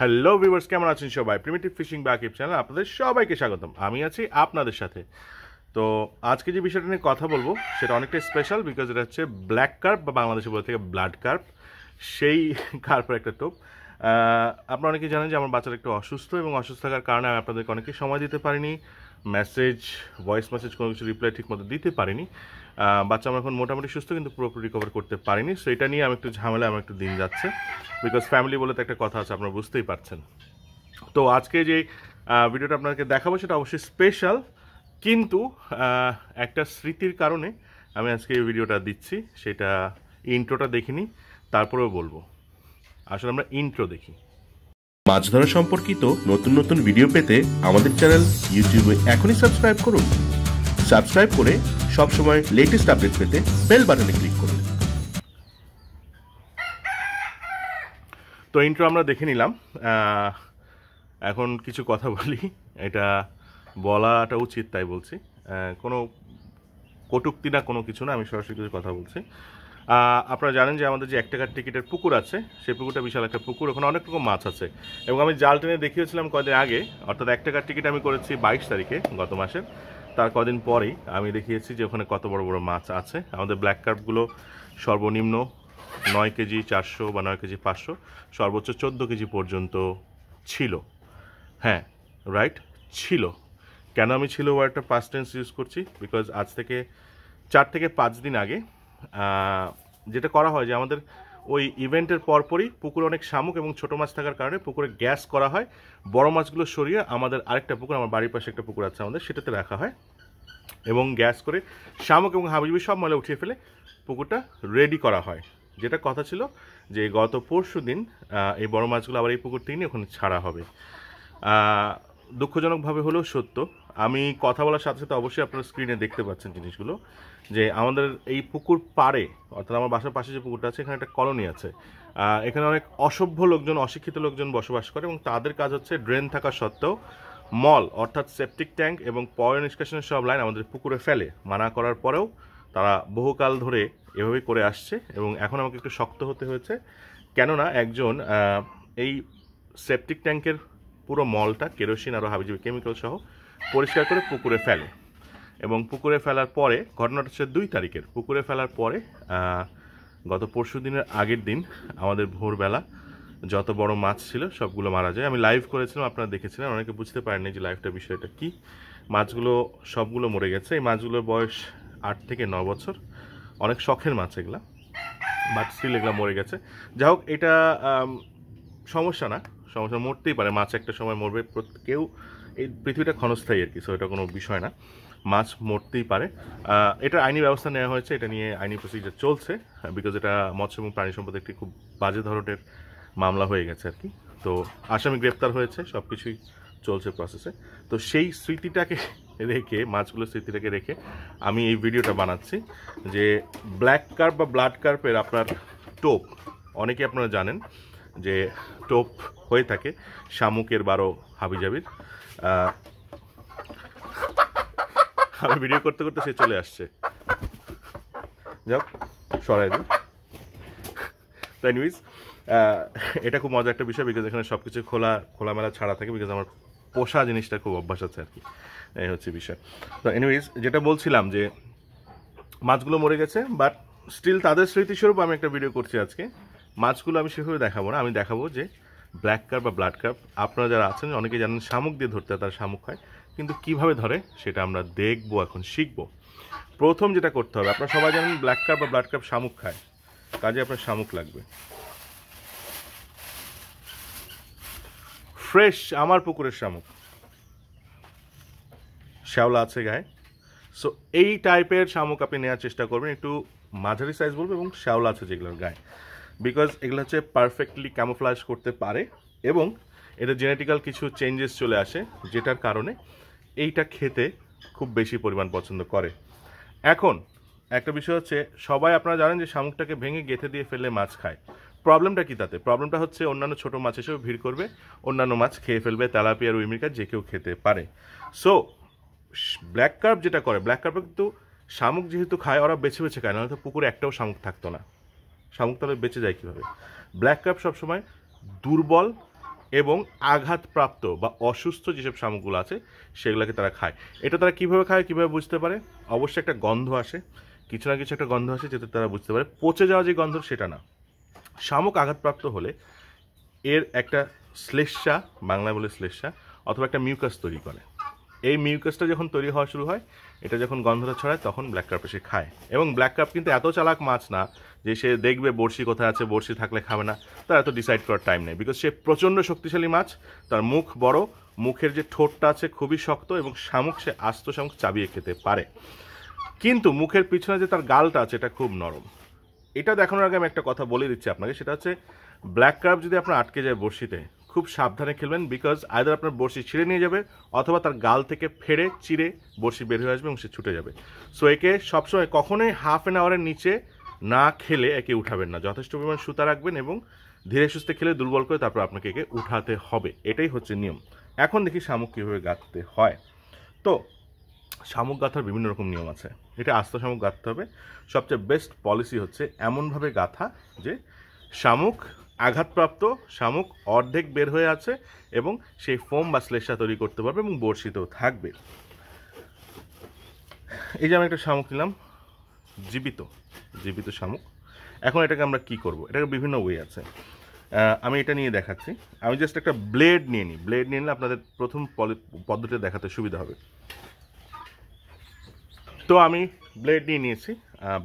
Hello viewers, কেমন আছেন সবাই? প্রিমিটিভ ফিশিং বাকিব চ্যানেল আপনাদের সবাইকে স্বাগতম। আমি আছি আপনাদের সাথে। তো আজকে যে বিষয়টা নিয়ে কথা বলবো সেটা অনেকটা স্পেশাল, বিকজ এটা হচ্ছে ব্ল্যাক কার্প বা বাংলাদেশে বলে থেকে ব্লাড কার্প, সেই কার্পের একটা টোপ। আপনারা অনেকেই জানেন যে আমার বাচ্চারা একটু অসুস্থ, এবং অসুস্থ থাকার কারণে আমি আপনাদেরকে অনেকেই সময় দিতে পারিনি, মেসেজ, ভয়েস মেসেজ কোনো কিছু রিপ্লাই ঠিক মতো দিতে পারিনি। বাচ্চা আমার এখন মোটামুটি সুস্থ, কিন্তু পুরোপুরি রিকভার করতে পারিনি। সো এটা নিয়ে আমি একটু ঝামেলা, আমার একটু দিন যাচ্ছে, বিকজ ফ্যামিলি বলে তো একটা কথা আছে, আপনারা বুঝতেই পারছেন। তো আজকে যে ভিডিওটা আপনাদেরকে দেখাবো সেটা অবশ্যই স্পেশাল, কিন্তু একটা স্মৃতির কারণে আমি আজকে এই ভিডিওটা দিচ্ছি। সেটা ইন্ট্রোটা দেখিনি, তারপরেও বলবো। আসলে আমরা ইন্ট্রো দেখি। মাছ ধরা সম্পর্কিত নতুন নতুন ভিডিও পেতে আমাদের চ্যানেল ইউটিউবে এখনই সাবস্ক্রাইব করুন। সাবস্ক্রাইব করে সবসময় লেটেস্ট আপডেট পেতে বেল বাটনে ক্লিক করুন। তো ইন্ট্রো আমরা দেখে নিলাম। এখন কিছু কথা বলি, এটা বলাটা উচিত তাই বলছি। কোনো কটূক্তি না, কোনো কিছু না, আমি সরাসরি কিছু কথা বলছি। আপনারা জানেন যে আমাদের যে 1 টাকার টিকিটের পুকুর আছে, সেই পুকুরটা বিশাল একটা পুকুর, ওখানে অনেক রকম মাছ আছে। এবং আমি জাল টেনে দেখিয়েছিলাম কদিন আগে, অর্থাৎ 1 টাকার টিকিট আমি করেছি 22 তারিখে গত মাসের। তার কদিন পরেই আমি দেখিয়েছি যে ওখানে কত বড় বড় মাছ আছে। আমাদের ব্ল্যাক কার্পগুলো সর্বনিম্ন 9 কেজি 400 বা 9 কেজি 500, সর্বোচ্চ 14 কেজি পর্যন্ত ছিল। হ্যাঁ, রাইট, ছিল। কেন আমি ছিল ওয়ার্ডটা পাস্ট টেন্স ইউজ করছি? বিকজ আজ থেকে 4 থেকে 5 দিন আগে যেটা করা হয় যে আমাদের ওই ইভেন্টের পরপরই পুকুরে অনেক শামুক এবং ছোটো মাছ থাকার কারণে পুকুরে গ্যাস করা হয়। বড় মাছগুলো সরিয়ে আমাদের আরেকটা পুকুর, আমার বাড়ির পাশে একটা পুকুর আছে আমাদের, সেটাতে রাখা হয় এবং গ্যাস করে শামুক এবং হাবিজাবি সব ময়লা উঠিয়ে ফেলে পুকুরটা রেডি করা হয়। যেটা কথা ছিল যে গত পরশু দিন এই বড় মাছগুলো আবার এই পুকুর থেকে নিয়ে ওখানে ছাড়া হবে। দুঃখজনকভাবে হলেও সত্য, আমি কথা বলার সাথে সাথে অবশ্যই আপনারা স্ক্রিনে দেখতে পাচ্ছেন জিনিসগুলো, যে আমাদের এই পুকুর পাড়ে, অর্থাৎ আমার বাসার পাশে যে পুকুরটা আছে, এখানে একটা কলোনি আছে। এখানে অনেক অসভ্য লোকজন, অশিক্ষিত লোকজন বসবাস করে, এবং তাদের কাজ হচ্ছে ড্রেন থাকা সত্ত্বেও মল, অর্থাৎ সেপটিক ট্যাঙ্ক এবং পয় নিষ্কাশনের সব লাইন আমাদের পুকুরে ফেলে। মানা করার পরেও তারা বহুকাল ধরে এভাবেই করে আসছে, এবং এখন আমাকে একটু শক্ত হতে হয়েছে। কেননা একজন এই সেপটিক ট্যাঙ্কের পুরো মলটা কেরোসিন আরও হাবিজাবি কেমিক্যাল সহ পরিষ্কার করে পুকুরে ফেলে, এবং পুকুরে ফেলার পরে, ঘটনাটা হচ্ছে 2 তারিখের, পুকুরে ফেলার পরে গত পরশু দিনের আগের দিন আমাদের ভোরবেলা যত বড় মাছ ছিল সবগুলো মারা যায়। আমি লাইভ করেছিলাম, আপনারা দেখেছিলেন, অনেকে বুঝতে পারেননি যে লাইভটা বিষয়টা কী। মাছগুলো সবগুলো মরে গেছে। এই মাছগুলোর বয়স 8 থেকে 9 বছর, অনেক শখের মাছ এগুলা, বাট স্টিল এগুলো মরে গেছে। যাই হোক, এটা সমস্যা না, সমস্যা মরতেই পারে, মাছ একটা সময় মরবে, কেউ, এই পৃথিবীটা ক্ষণস্থায়ী আর কি, সো এটা কোনো বিষয় না, মাছ মরতেই পারে। এটা আইনি ব্যবস্থা নেওয়া হয়েছে, এটা নিয়ে আইনি প্রসিজার চলছে, বিকজ এটা মৎস্য এবং প্রাণী সম্পদ একটি খুব বাজে ধরনের মামলা হয়ে গেছে আর কি। তো আসামি গ্রেপ্তার হয়েছে, সব কিছুই চলছে প্রসেসে। তো সেই স্মৃতিটাকে রেখে, মাছগুলোর স্মৃতিটাকে রেখে আমি এই ভিডিওটা বানাচ্ছি, যে ব্ল্যাক কার্প বা ব্লাড কার্পের আপনার টোপ, অনেকে আপনারা জানেন যে টোপ হয়ে থাকে শামুকের 12 হাবিজাবির। আমি ভিডিও করতে করতে সে চলে আসছে, যাক সরাই দিই। তো এনিওয়েজ, এটা খুব মজার একটা বিষয়, বিকজ এখানে সব কিছু খোলামেলা ছাড়া থাকে, বিকজ আমার পোষা জিনিসটা খুব অভ্যাস আছে আর কি, এই হচ্ছে বিষয়। তো এনিওয়েজ, যেটা বলছিলাম যে মাছগুলো মরে গেছে, বাট স্টিল তাদের স্মৃতিস্বরূপ আমি একটা ভিডিও করছি আজকে। মাছগুলো আমি সেভাবে দেখাবো না, আমি দেখাবো যে ব্ল্যাক কার্প বা ব্লাড কার্প, আপনারা যারা আছেন অনেকে জানেন শামুক দিয়ে ধরতে হয়, তারা শামুক হয়, কিন্তু কিভাবে ধরে সেটা আমরা দেখবো, এখন শিখবো। প্রথম যেটা করতে হবে, আপনারা সবাই জানেন ব্ল্যাক কার্প বা ব্লাড কার্প শামুক খায়, কাজে আপনার শামুক লাগবে ফ্রেশ, আমার পুকুরের শামুক, শ্যাওলা আছে গায়ে। সো এই টাইপের শামুক আপনি নেওয়ার চেষ্টা করবেন, একটু মাঝারি সাইজ বলবো, এবং শ্যাওলা আছে যেগুলোর গায়ে, বিকজ এগুলো হচ্ছে পারফেক্টলি ক্যামোফ্লাজ করতে পারে, এবং এটা জেনেটিক্যাল কিছু চেঞ্জেস চলে আসে, যেটার কারণে এইটা খেতে খুব বেশি পরিমাণ পছন্দ করে। এখন একটা বিষয় হচ্ছে, সবাই আপনারা জানেন যে শামুকটাকে ভেঙে গেঁথে দিয়ে ফেললে মাছ খায়। প্রবলেমটা কি তাতে? প্রবলেমটা হচ্ছে অন্যান্য ছোটো মাছ এসেও ভিড় করবে, অন্যান্য মাছ খেয়ে ফেলবে, তেলাপিয়া, রুই মৃগেল যে কেউ খেতে পারে। সো ব্ল্যাক কার্প যেটা করে, ব্ল্যাক কার্পে কিন্তু শামুক যেহেতু খায়, ওরা বেছে বেছে খায়, নাহলে তো পুকুরে একটাও শামুক থাকতো না। শামুক তাহলে বেঁচে যায় কীভাবে? ব্ল্যাক কার্প সবসময় দুর্বল এবং আঘাতপ্রাপ্ত বা অসুস্থ যেসব শামুকগুলো আছে সেগুলোকে তারা খায়। এটা তারা কীভাবে খায়, কীভাবে বুঝতে পারে? অবশ্যই একটা গন্ধ আসে, কিছু না কিছু একটা গন্ধ আসে, যেটা তারা বুঝতে পারে। পচে যাওয়া যে গন্ধ সেটা না, শামুক আঘাতপ্রাপ্ত হলে এর একটা শ্লেষ্মা, বাংলায় বলে শ্লেষ্মা, অথবা একটা মিউকাস তৈরি করে। এই মিউকাসটা যখন তৈরি হওয়া শুরু হয়, এটা যখন গন্ধটা ছড়ায়, তখন ব্ল্যাক কার্প এসে খায়। এবং ব্ল্যাক কার্প কিন্তু এত চালাক মাছ না যে সে দেখবে বড়শি কোথায় আছে, বড়শি থাকলে খাবে না, তার এত ডিসাইড করার টাইম নেই। বিকজ সে প্রচণ্ড শক্তিশালী মাছ, তার মুখ বড়, মুখের যে ঠোঁটটা আছে খুবই শক্ত, এবং শামুক সে আস্ত শামুক চাবিয়ে খেতে পারে। কিন্তু মুখের পিছনে যে তার গালটা আছে এটা খুব নরম। এটা দেখানোর আগে আমি একটা কথা বলে দিচ্ছি আপনাকে, সেটা হচ্ছে ব্ল্যাক কার্প যদি আপনার আটকে যায় বড়শিতে, খুব সাবধানে খেলবেন। বিকজ আইদার আপনার বড়শি ছিঁড়ে নিয়ে যাবে, অথবা তার গাল থেকে ফেড়ে চিড়ে বড়শি বের হয়ে আসবে এবং সে ছুটে যাবে। সো একে সবসময় কখনোই হাফ অ্যান আওয়ারের নিচে না খেলে একে উঠাবেন না। যথেষ্ট পরিমাণ সুতা রাখবেন এবং ধীরে সুস্থে খেলে দুর্বল করে তারপর আপনাকে একে উঠাতে হবে। এটাই হচ্ছে নিয়ম। এখন দেখি শামুক কীভাবে গাঁথতে হয়। তো শামুক গাঁথার বিভিন্ন রকম নিয়ম আছে। এটা আস্ত শামুক গাঁথতে হবে। সবচেয়ে বেস্ট পলিসি হচ্ছে এমনভাবে গাঁথা যে শামুক আঘাতপ্রাপ্ত, শামুক অর্ধেক বের হয়ে আছে এবং সেই ফোম বা শ্লেষ্মা তৈরি করতে পারবে এবং বড়শিতেও থাকবে। এই যে আমি একটা শামুক নিলাম, জীবিত শামুক। এখন এটাকে আমরা কি করব? এটাকে বিভিন্ন ওয়ে আছে, আমি এটা নিয়ে দেখাচ্ছি। আমি জাস্ট একটা ব্লেড নিয়ে নিই। ব্লেড নিয়ে নিলে আপনাদের প্রথম পদ্ধতিটা দেখাতে সুবিধা হবে। তো আমি ব্লেড নিয়ে নিয়েছি,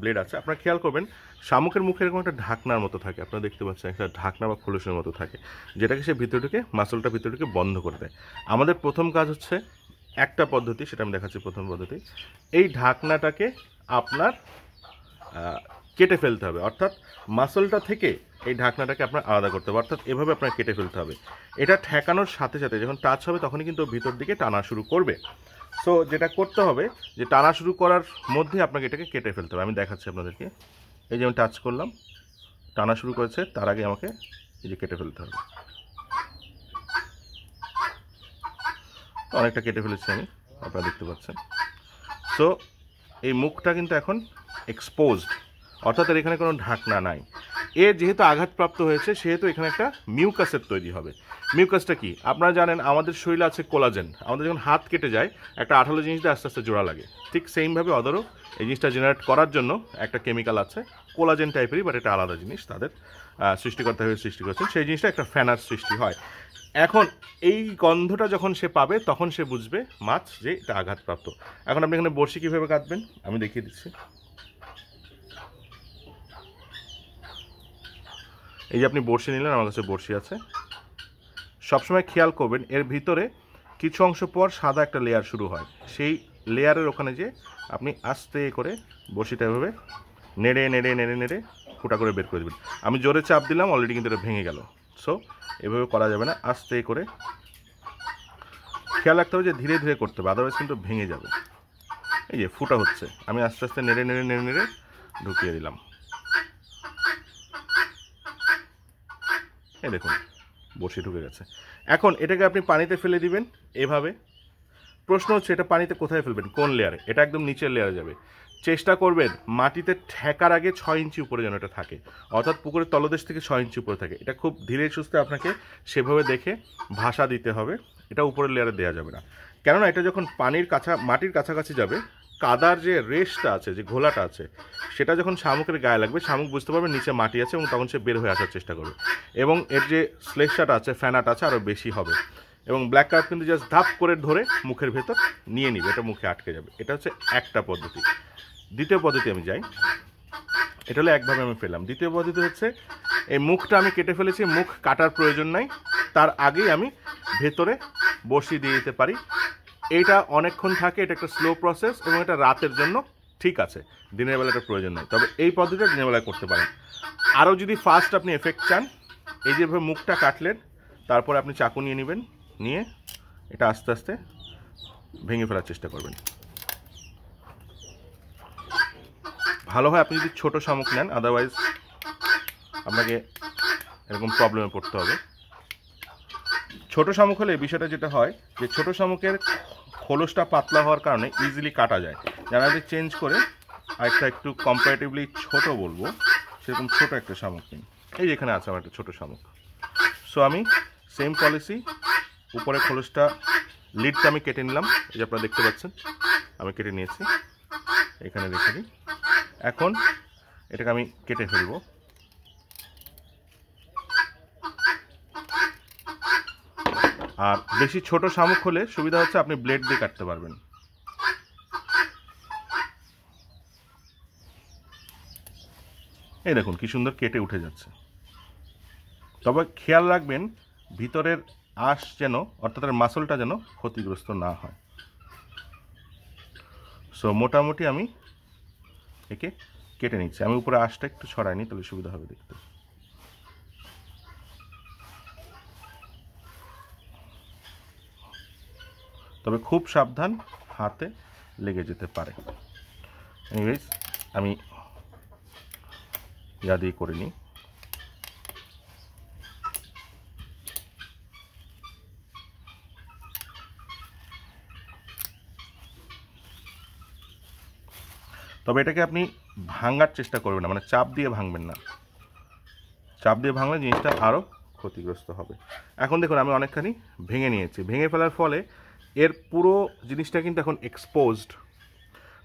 ব্লেড আছে। আপনারা খেয়াল করবেন শামুকের মুখে এরকম একটা ঢাকনার মতো থাকে, আপনারা দেখতে পাচ্ছেন একটা ঢাকনা বা খোলসের মতো থাকে, যেটাকে সে ভিতরটাকে মাসলটা ভিতরটাকে বন্ধ করে দেয়। আমাদের প্রথম কাজ হচ্ছে একটা পদ্ধতি, সেটা আমি দেখাচ্ছি। প্রথম পদ্ধতি, এই ঢাকনাটাকে আপনার কেটে ফেলতে হবে, অর্থাৎ মাসলটা থেকে এই ঢাকনাটাকে আপনার আলাদা করতে হবে, অর্থাৎ এভাবে আপনার কেটে ফেলতে হবে। এটা ঠেকানোর সাথে সাথে যখন টাচ হবে তখনই কিন্তু ভিতর দিকে টানা শুরু করবে। সো যেটা করতে হবে যে টানা শুরু করার মধ্যে আপনাকে এটাকে কেটে ফেলতে হবে। আমি দেখাচ্ছি আপনাদেরকে। এই যে আমি টাচ করলাম, টানা শুরু করেছে, তার আগে আমাকে এই যে কেটে ফেলতে হবে। অনেকটা কেটে ফেলেছি আমি, আপনারা দেখতে পাচ্ছেন। সো এই মুখটা কিন্তু এখন এক্সপোজড, অর্থাৎ এর এখানে কোনো ঢাকনা নাই। এ যেহেতু আঘাতপ্রাপ্ত হয়েছে সেহেতু এখানে একটা মিউকাসের তৈরি হবে। মিউকাসটা কি? আপনারা জানেন আমাদের শরীরে আছে কোলাজেন। আমাদের যখন হাত কেটে যায় একটা আঠালো জিনিস দিয়ে আস্তে আস্তে জোড়া লাগে, ঠিক সেইমভাবে ওদেরও এই জিনিসটা জেনারেট করার জন্য একটা কেমিক্যাল আছে, কোলাজেন টাইপেরই, বাট এটা আলাদা জিনিস। তাদের সৃষ্টিকর্তা হয়ে সৃষ্টি করেছেন, সেই জিনিসটা একটা ফ্যানার সৃষ্টি হয়। এখন এই গন্ধটা যখন সে পাবে তখন সে বুঝবে মাছ যে এটা আঘাতপ্রাপ্ত। এখন আপনি এখানে বড়শি কীভাবে কাটবেন আমি দেখিয়ে দিচ্ছি। এই যে আপনি বড়শি নিলেন, আমার কাছে বড়শি আছে। সবসময় খেয়াল করবেন এর ভিতরে কিছু অংশ পর সাদা একটা লেয়ার শুরু হয়, সেই লেয়ারের ওখানে যে আপনি আস্তে করে বড়শিটা এভাবে নেড়ে নেড়ে নেড়ে নেড়ে ফুটা করে বের করে দেবেন। আমি জোরে চাপ দিলাম, অলরেডি কিন্তু এটা ভেঙে গেল। সো এভাবে করা যাবে না, আস্তে করে খেয়াল রাখতে হবে যে ধীরে ধীরে করতে হবে, আদারওয়াইজ কিন্তু ভেঙে যাবে। এই যে ফুটা হচ্ছে, আমি আস্তে আস্তে নেড়ে নেড়ে নেড়ে নেড়ে ঢুকিয়ে দিলাম। এই দেখুন বড়শি ঢুকে গেছে। এখন এটাকে আপনি পানিতে ফেলে দিবেন এভাবে। প্রশ্ন হচ্ছে এটা পানিতে কোথায় ফেলবেন, কোন লেয়ারে? এটা একদম নিচের লেয়ারে যাবে। চেষ্টা করবেন মাটিতে ঠেকার আগে 6 ইঞ্চি উপরে যেন এটা থাকে, অর্থাৎ পুকুরের তলদেশ থেকে 6 ইঞ্চি উপরে থাকে। এটা খুব ধীরে সুস্থে আপনাকে সেভাবে দেখে ভাষা দিতে হবে, এটা উপরের লেয়ারে দেওয়া যাবে না। কেননা এটা যখন মাটির কাছাকাছি যাবে, কাদার যে রেশটা আছে, যে ঘোলাটা আছে, সেটা যখন শামুকের গায়ে লাগবে, শামুক বুঝতে পারবে নিচে মাটি আছে এবং তখন সে বের হয়ে আসার চেষ্টা করবে, এবং এর যে শ্লেষ্মাটা আছে, ফ্যানাটা আছে, আরও বেশি হবে। এবং ব্ল্যাক কার্প কিন্তু জাস্ট ধাপ করে ধরে মুখের ভেতর নিয়ে নিবে, এটা মুখে আটকে যাবে। এটা হচ্ছে একটা পদ্ধতি। দ্বিতীয় পদ্ধতি আমি যাই, এটা হলো একভাবে আমি ফেললাম। দ্বিতীয় পদ্ধতি হচ্ছে এই মুখটা আমি কেটে ফেলেছি, মুখ কাটার প্রয়োজন নাই, তার আগেই আমি ভেতরে বড়শি দিয়ে দিতে পারি। এইটা অনেকক্ষণ থাকে, এটা একটা স্লো প্রসেস এবং এটা রাতের জন্য ঠিক আছে, দিনের বেলা এটা প্রয়োজন নয়। তবে এই পদ্ধতিটা দিনের বেলায় করতে পারেন। আরও যদি ফাস্ট আপনি এফেক্ট চান, এই যেভাবে মুখটা কাটলেন, তারপরে আপনি চাকু নিয়ে নেবেন, নিয়ে এটা আস্তে আস্তে ভেঙে ফেলার চেষ্টা করবেন। ভালো হয় আপনি যদি ছোট শামুক নেন, আদারওয়াইজ আপনাকে এরকম প্রবলেমে পড়তে হবে। ছোট শামুক হলে বিষয়টা যেটা হয় যে ছোট শামুকের খোলসটা পাতলা হওয়ার কারণে ইজিলি কাটা যায়। যারা যদি চেঞ্জ করে আরেকটা একটু কম্পারেটিভলি ছোট বলবো, সেরকম ছোট একটা শামুক নিন। এই যেখানে আছে আমার একটা ছোট শামুক। সো আমি সেম পলিসি, উপরে খোলসটা লিডটা আমি কেটে নিলাম, এই যে আপনারা দেখতে পাচ্ছেন আমি কেটে নিয়েছি, এখানে রেখে দিই। এখন এটাকে আমি কেটে ফেলব। আর বেশি ছোট শামুক হলে সুবিধা হচ্ছে আপনি ব্লেড দিয়ে কাটতে পারবেন। এই দেখুন কি সুন্দর কেটে উঠে যাচ্ছে। তবে খেয়াল রাখবেন ভিতরের আঁশ যেন, অর্থাৎ মাসলটা যেন ক্ষতিগ্রস্ত না হয়। সো মোটামুটি আমি একে কেটে নিচ্ছি। আমি উপরে আঁশটা একটু ছড়াই নি, তাহলে সুবিধা হবে দেখতে। তবে খুব সাবধান, হাতে লেগে যেতে পারে। এনিওয়েজ আমি ইয়া দিয়ে করে নিই। তবে এটাকে আপনি ভাঙার চেষ্টা করবেন না, মানে চাপ দিয়ে ভাঙবেন না। চাপ দিয়ে ভাঙলে জিনিসটা আরও ক্ষতিগ্রস্ত হবে। এখন দেখুন আমি অনেকখানি ভেঙে নিয়েছি। ভেঙে ফেলার ফলে এর পুরো জিনিসটা কিন্তু এখন এক্সপোজড।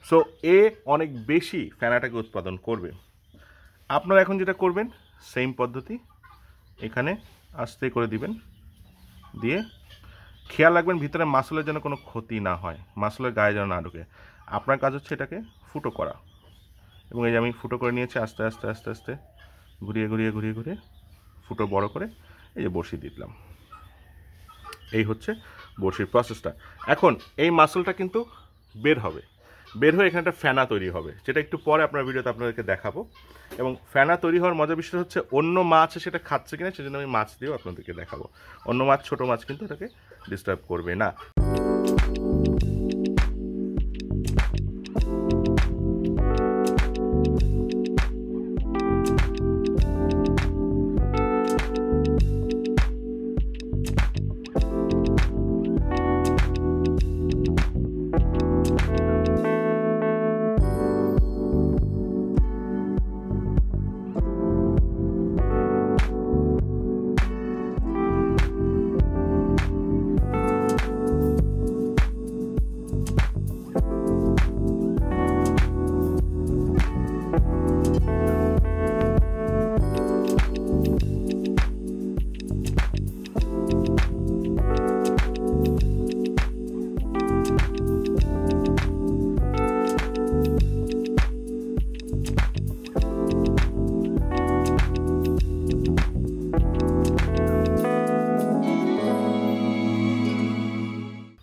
সো এ অনেক বেশি ফেনাটাকে উৎপাদন করবে। আপনারা এখন যেটা করবেন সেম পদ্ধতি, এখানে আস্তে করে দিবেন, দিয়ে খেয়াল রাখবেন ভিতরে মাসলের যেন কোনো ক্ষতি না হয়, মাসলের গায়ে যেন না ঢুকে। আপনার কাজ হচ্ছে এটাকে ফুটো করা, এবং এই যে আমি ফুটো করে নিয়েছি, আস্তে আস্তে আস্তে আস্তে ঘুরিয়ে ঘুরিয়ে ঘুরিয়ে ঘুরিয়ে ফুটো বড় করে এই যে বড়শি দিলাম। এই হচ্ছে বড়শির প্রসেসটা। এখন এই মাসলটা কিন্তু বের হবে, বের হয়ে এখানে একটা ফেনা তৈরি হবে, যেটা একটু পরে আপনার ভিডিওতে আপনাদেরকে দেখাবো। এবং ফেনা তৈরি হওয়ার মজার বিষয় হচ্ছে অন্য মাছ সেটা খাচ্ছে কিনা, সেজন্য আমি মাছ দিয়েও আপনাদেরকে দেখাবো। অন্য মাছ, ছোট মাছ কিন্তু এটাকে ডিস্টার্ব করবে না।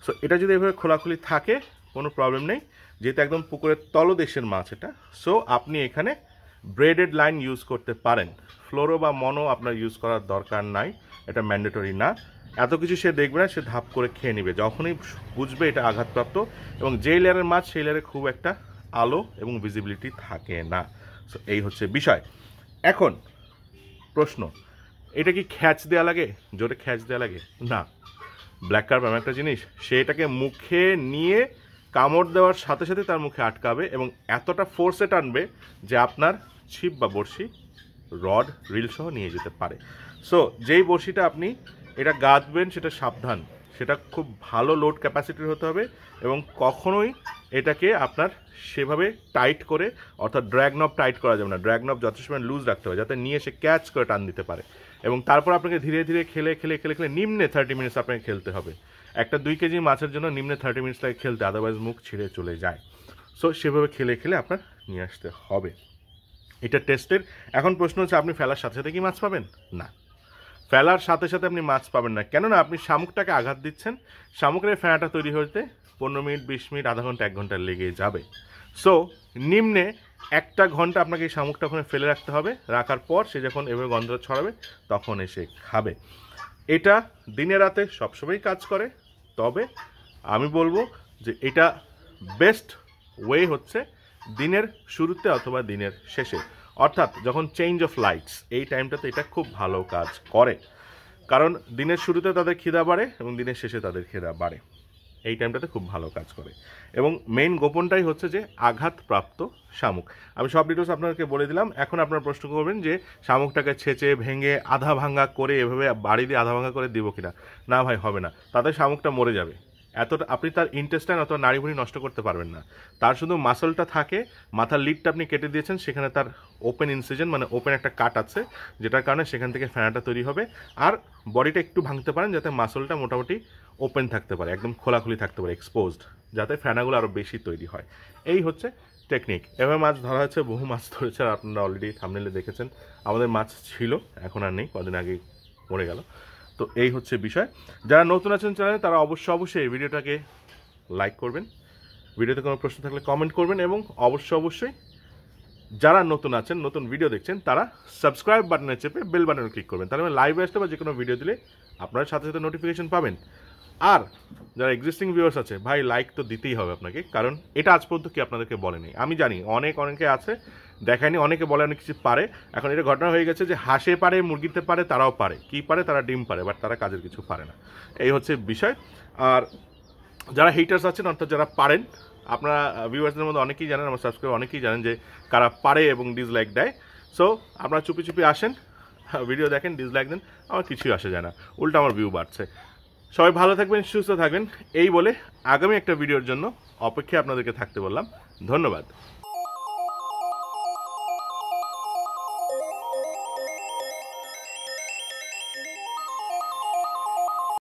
সো এটা যদি এভাবে খোলাখুলি থাকে কোনো প্রবলেম নেই, যেহেতু একদম পুকুরের তলদেশের মাছ এটা। সো আপনি এখানে ব্রেডেড লাইন ইউজ করতে পারেন, ফ্লোরো বা মনো আপনার ইউজ করার দরকার নাই, এটা ম্যান্ডেটরি না। এত কিছু সে দেখবে না, সে ধাপ করে খেয়ে নেবে যখনই বুঝবে এটা আঘাতপ্রাপ্ত। এবং যেই লেয়ারের মাছ সেই লেয়ারে খুব একটা আলো এবং ভিজিবিলিটি থাকে না। সো এই হচ্ছে বিষয়। এখন প্রশ্ন, এটা কি খ্যাচ দেওয়া লাগে, জোরে খ্যাচ দেওয়া লাগে? না। ব্ল্যাক কার্প এমন একটা জিনিস, সে এটাকে মুখে নিয়ে কামড় দেওয়ার সাথে সাথে তার মুখে আটকাবে এবং এতটা ফোর্সে টানবে যে আপনার ছিপ বা বড়শি, রড, রিল সহ নিয়ে যেতে পারে। সো যেই বড়শিটা আপনি এটা গাঁথবেন সেটা সাবধান, সেটা খুব ভালো লোড ক্যাপাসিটির হতে হবে এবং কখনোই এটাকে আপনার সেভাবে টাইট করে, অর্থাৎ ড্র্যাগ নব টাইট করা যাবে না। ড্র্যাগ নব যথেষ্ট পরিমাণ লুজ রাখতে হবে যাতে নিয়ে সে ক্যাচ করে টান দিতে পারে। এবং তারপর আপনাকে ধীরে ধীরে খেলে খেলে খেলে খেলে নিম্নে 30 মিনিটস আপনাকে খেলতে হবে। একটা 2 কেজি মাছের জন্য নিম্নে 30 মিনিটস লাগে খেলতে, আদারওয়াইজ মুখ ছিঁড়ে চলে যায়। সো সেভাবে খেলে খেলে আপনার নিয়ে আসতে হবে। এটা টেস্টের। এখন প্রশ্ন হচ্ছে আপনি ফেলার সাথে সাথে কি মাছ পাবেন? না, ফেলার সাথে সাথে আপনি মাছ পাবেন না। কেননা আপনি শামুকটাকে আঘাত দিচ্ছেন, শামুকের ফেনাটা তৈরি হতে 15 মিনিট, 20 মিনিট, আধা ঘন্টা, 1 ঘন্টা লেগে যাবে। সো নিম্নে 1টা ঘন্টা আপনাকে এই শামুকটা ওখানে ফেলে রাখতে হবে। রাখার পর সে যখন এভাবে গন্ধ ছড়াবে তখন এসে খাবে। এটা দিনে রাতে সবসময় কাজ করে, তবে আমি বলবো যে এটা বেস্ট ওয়ে হচ্ছে দিনের শুরুতে অথবা দিনের শেষে, অর্থাৎ যখন চেঞ্জ অফ লাইটস, এই টাইমটাতে এটা খুব ভালো কাজ করে। কারণ দিনের শুরুতে তাদের খিদা বাড়ে এবং দিনের শেষে তাদের খিদা বাড়ে। এই টাইমটাতে খুব ভালো কাজ করে। এবং মেইন গোপনটাই হচ্ছে যে আঘাতপ্রাপ্ত শামুক। আমি সব ডিটেলস আপনাদেরকে বলে দিলাম। এখন আপনারা প্রশ্ন করবেন যে শামুকটাকে ছেঁচে ভেঙে আধা ভাঙা করে এভাবে বাড়ি দিয়ে আধা ভাঙা করে দিব কিনা। না ভাই, হবে না, তাতে শামুকটা মরে যাবে। এতটা আপনি তার ইন্টেস্টাইন অথবা নাড়িভুড়ি নষ্ট করতে পারবেন না। তার শুধু মাসলটা থাকে, মাথার লিডটা আপনি কেটে দিয়েছেন, সেখানে তার ওপেন ইনসিজন মানে ওপেন একটা কাট আছে, যেটার কারণে সেখান থেকে ফেনাটা তৈরি হবে। আর বডিটা একটু ভাঙতে পারেন যাতে মাসলটা মোটামুটি ওপেন থাকতে পারে, একদম খোলাখুলি থাকতে পারে, এক্সপোজড, যাতে ফেনাগুলো আরও বেশি তৈরি হয়। এই হচ্ছে টেকনিক। এভাবে মাছ ধরা হচ্ছে, বহু মাছ ধরেছে, আর আপনারা অলরেডি থাম্বনেইলে দেখেছেন। আমাদের মাছ ছিল, এখন আর নেই, কদিন আগেই মরে গেল। তো এই হচ্ছে বিষয়। যারা নতুন আছেন চ্যানেলে তারা অবশ্যই এই ভিডিওটাকে লাইক করবেন, ভিডিওতে কোনো প্রশ্ন থাকলে কমেন্ট করবেন, এবং অবশ্যই যারা নতুন আছেন, নতুন ভিডিও দেখছেন, তারা সাবস্ক্রাইব বাটনে চেপে বেল বাটনে ক্লিক করবেন। তাহলে আমি লাইভে আসলে বা যে কোনো ভিডিও দিলে আপনারা সাথে সাথে নোটিফিকেশন পাবেন। আর যারা এক্সিস্টিং ভিউয়ার্স আছে, ভাই লাইক তো দিতেই হবে আপনাকে, কারণ এটা আজ পর্যন্ত কি আপনাদেরকে বলেনি। আমি জানি অনেকে আছে দেখায়নি, অনেকে বলে অনেক কিছু পারে। এখন এটা ঘটনা হয়ে গেছে যে হাঁসে পারে, মুরগিতে পারে, তারাও পারে। কি পারে? তারা ডিম পারে, বাট তারা কাজের কিছু পারে না। এই হচ্ছে বিষয়। আর যারা হেটার্স আছেন, অর্থাৎ যারা পারেন, আপনারা ভিউয়ার্সদের মধ্যে অনেকেই জানেন, আমার সাবস্ক্রাইবার অনেকেই জানেন যে কারা পারে এবং ডিসলাইক দেয়। সো আপনারা চুপি আসেন, ভিডিও দেখেন, ডিসলাইক দেন, আমার কিছুই আসে যায় না, উল্টো আমার ভিউ বাড়ছে। সবাই ভালো থাকবেন, সুস্থ থাকবেন, এই বলে আগামী একটা ভিডিওর জন্য অপেক্ষায় আপনাদেরকে থাকতে বললাম। ধন্যবাদ।